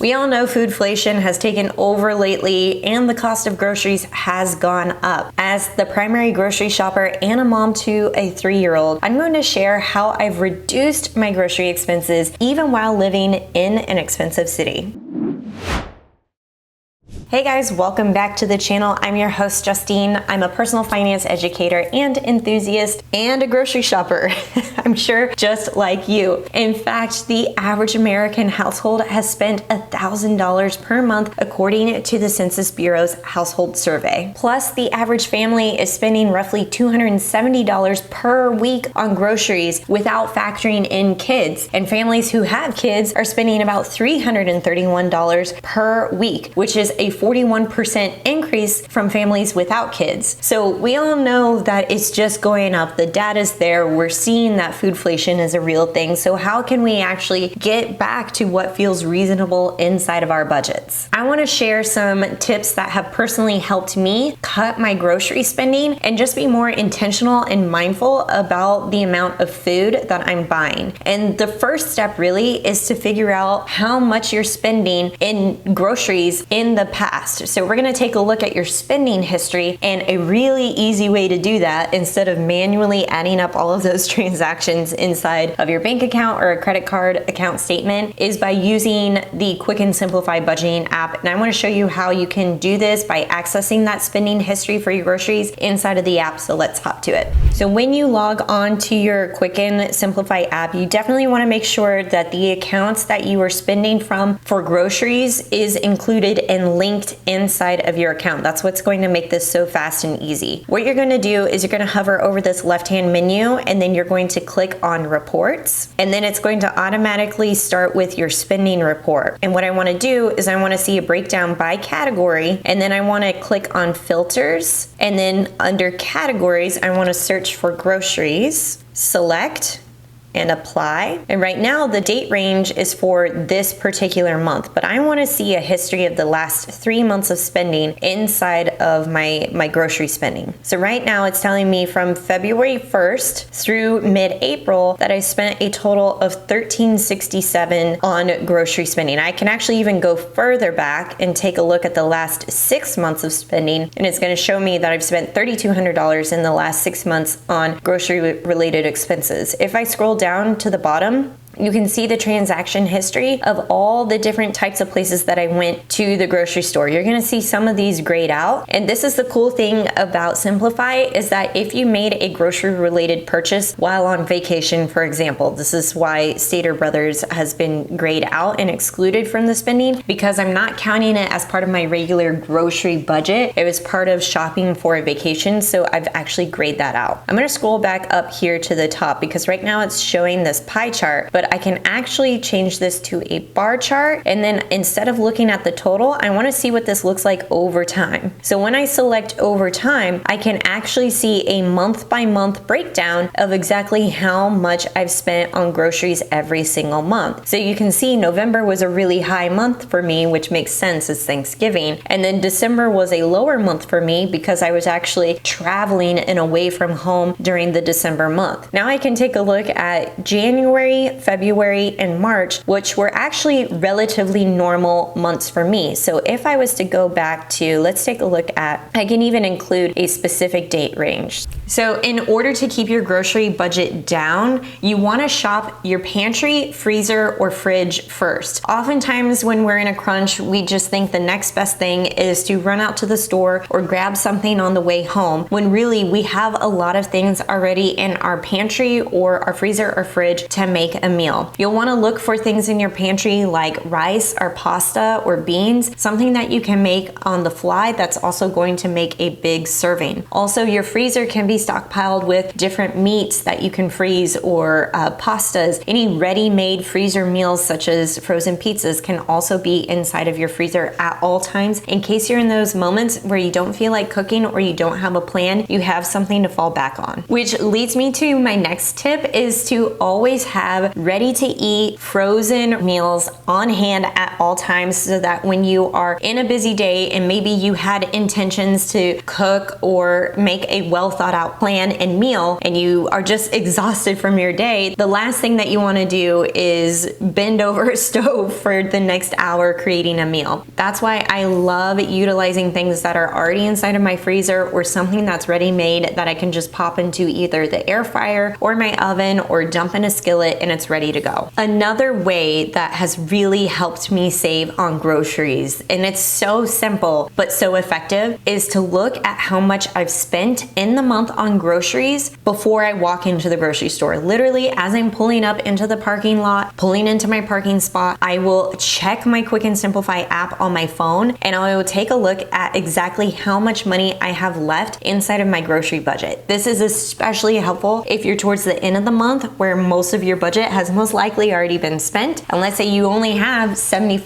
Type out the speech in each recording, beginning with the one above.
We all know foodflation has taken over lately and the cost of groceries has gone up. As the primary grocery shopper and a mom to a 3-year-old, I'm going to share how I've reduced my grocery expenses even while living in an expensive city. Hey guys, welcome back to the channel. I'm your host, Justine. I'm a personal finance educator and enthusiast and a grocery shopper. I'm sure just like you. In fact, the average American household has spent $1,000 per month according to the Census Bureau's household survey. Plus, the average family is spending roughly $270 per week on groceries without factoring in kids. And families who have kids are spending about $331 per week, which is a 41% increase from families without kids. So we all know that it's just going up. The data's there. We're seeing that foodflation is a real thing. So how can we actually get back to what feels reasonable inside of our budgets? I want to share some tips that have personally helped me cut my grocery spending and just be more intentional and mindful about the amount of food that I'm buying. And the first step really is to figure out how much you're spending in groceries in the past. So we're going to take a look at your spending history, and a really easy way to do that instead of manually adding up all of those transactions inside of your bank account or a credit card account statement is by using the Quicken Simplifi budgeting app. And I want to show you how you can do this by accessing that spending history for your groceries inside of the app. So let's hop to it. So when you log on to your Quicken Simplifi app, you definitely want to make sure that the accounts that you are spending from for groceries is included and linked inside of your account. That's what's going to make this so fast and easy. What you're going to do is you're going to hover over this left-hand menu, and then you're going to click on reports, and then it's going to automatically start with your spending report. And what I want to do is I want to see a breakdown by category, and then I want to click on filters, and then under categories I want to search for groceries, select, and apply. And right now the date range is for this particular month, but I want to see a history of the last 3 months of spending inside of my grocery spending. So right now it's telling me from February 1st through mid-April that I spent a total of $1,367 on grocery spending. I can actually even go further back and take a look at the last 6 months of spending, and it's going to show me that I've spent $3,200 in the last 6 months on grocery related expenses. If I scroll down to the bottom, you can see the transaction history of all the different types of places that I went to the grocery store. You're going to see some of these grayed out. And this is the cool thing about Simplifi, is that if you made a grocery related purchase while on vacation, for example, this is why Stater Brothers has been grayed out and excluded from the spending, because I'm not counting it as part of my regular grocery budget. It was part of shopping for a vacation, so I've actually grayed that out. I'm going to scroll back up here to the top because right now it's showing this pie chart, but I can actually change this to a bar chart, and then instead of looking at the total, I want to see what this looks like over time. So when I select over time, I can actually see a month by month breakdown of exactly how much I've spent on groceries every single month. So you can see November was a really high month for me, which makes sense, it's Thanksgiving, and then December was a lower month for me because I was actually traveling and away from home during the December month. Now I can take a look at January, February, and March, which were actually relatively normal months for me. So if I was to go back to, let's take a look at, I can even include a specific date range. So in order to keep your grocery budget down, you want to shop your pantry, freezer, or fridge first. Oftentimes when we're in a crunch, we just think the next best thing is to run out to the store or grab something on the way home, when really we have a lot of things already in our pantry or our freezer or fridge to make a meal. You'll want to look for things in your pantry like rice or pasta or beans, something that you can make on the fly that's also going to make a big serving. Also, your freezer can be stockpiled with different meats that you can freeze, or pastas. Any ready-made freezer meals such as frozen pizzas can also be inside of your freezer at all times, in case you're in those moments where you don't feel like cooking or you don't have a plan, you have something to fall back on. Which leads me to my next tip, is to always have ready to eat frozen meals on hand at all times, so that when you are in a busy day and maybe you had intentions to cook or make a well thought out out plan and meal and you are just exhausted from your day, the last thing that you want to do is bend over a stove for the next hour creating a meal. That's why I love utilizing things that are already inside of my freezer or something that's ready made that I can just pop into either the air fryer or my oven or dump in a skillet and it's ready to go. Another way that has really helped me save on groceries, and it's so simple but so effective, is to look at how much I've spent in the month on groceries before I walk into the grocery store. Literally, as I'm pulling up into the parking lot, pulling into my parking spot, I will check my Quicken Simplifi app on my phone and I will take a look at exactly how much money I have left inside of my grocery budget. This is especially helpful if you're towards the end of the month where most of your budget has most likely already been spent. And let's say you only have $75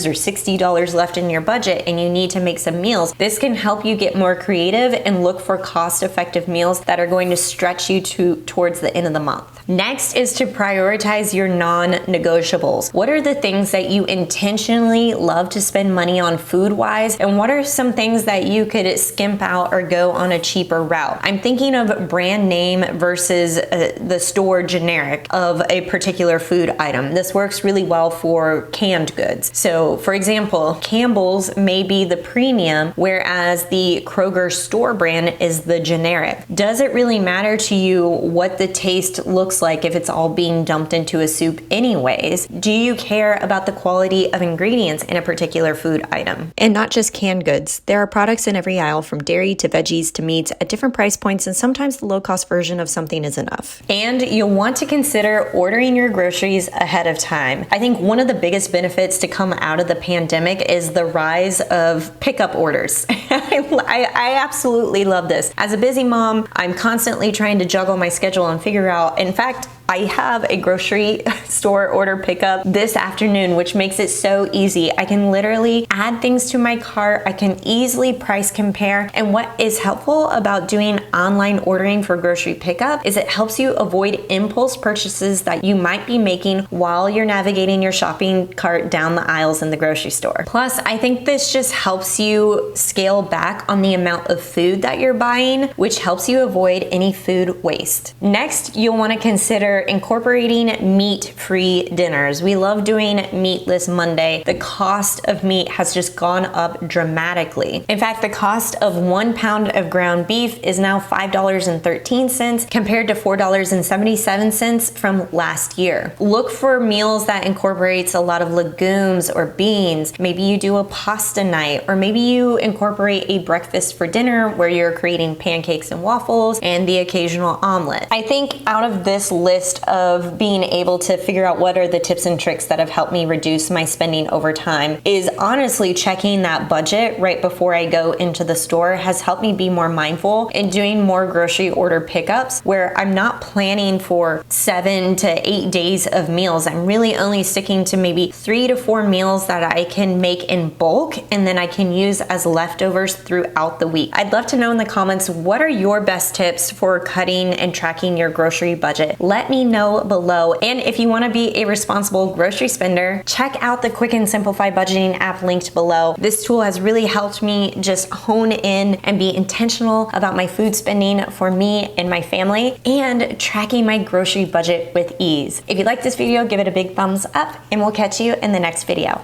or $60 left in your budget and you need to make some meals. This can help you get more creative and look for cost-effective meals that are going to stretch you towards the end of the month. Next is to prioritize your non-negotiables. What are the things that you intentionally love to spend money on food-wise, and what are some things that you could skimp out or go on a cheaper route? I'm thinking of brand name versus the store generic of a particular food item. This works really well for canned goods. So for example, Campbell's may be the premium, whereas the Kroger store brand is the generic. Does it really matter to you what the taste looks like if it's all being dumped into a soup anyways? Do you care about the quality of ingredients in a particular food item? And not just canned goods. There are products in every aisle, from dairy to veggies to meats, at different price points, and sometimes the low-cost version of something is enough. And you'll want to consider ordering your groceries ahead of time. I think one of the biggest benefits to come out of the pandemic is the rise of pickup orders. I absolutely love this. As a busy mom, I'm constantly trying to juggle my schedule and figure out, in fact, I have a grocery store order pickup this afternoon, which makes it so easy. I can literally add things to my cart. I can easily price compare. And what is helpful about doing online ordering for grocery pickup is it helps you avoid impulse purchases that you might be making while you're navigating your shopping cart down the aisles in the grocery store. Plus, I think this just helps you scale back on the amount of food that you're buying, which helps you avoid any food waste. Next, you'll want to consider incorporating meat-free dinners. We love doing Meatless Monday. The cost of meat has just gone up dramatically. In fact, the cost of 1 pound of ground beef is now $5.13 compared to $4.77 from last year. Look for meals that incorporates a lot of legumes or beans. Maybe you do a pasta night, or maybe you incorporate a breakfast for dinner where you're creating pancakes and waffles and the occasional omelet. I think out of this list of being able to figure out what are the tips and tricks that have helped me reduce my spending over time is honestly checking that budget right before I go into the store has helped me be more mindful and doing more grocery order pickups where I'm not planning for 7 to 8 days of meals. I'm really only sticking to maybe 3 to 4 meals that I can make in bulk and then I can use as leftovers throughout the week. I'd love to know in the comments, what are your best tips for cutting and tracking your grocery budget? Let me know below. And if you want to be a responsible grocery spender, check out the Quicken Simplifi budgeting app linked below. This tool has really helped me just hone in and be intentional about my food spending for me and my family and tracking my grocery budget with ease. If you like this video, give it a big thumbs up and we'll catch you in the next video.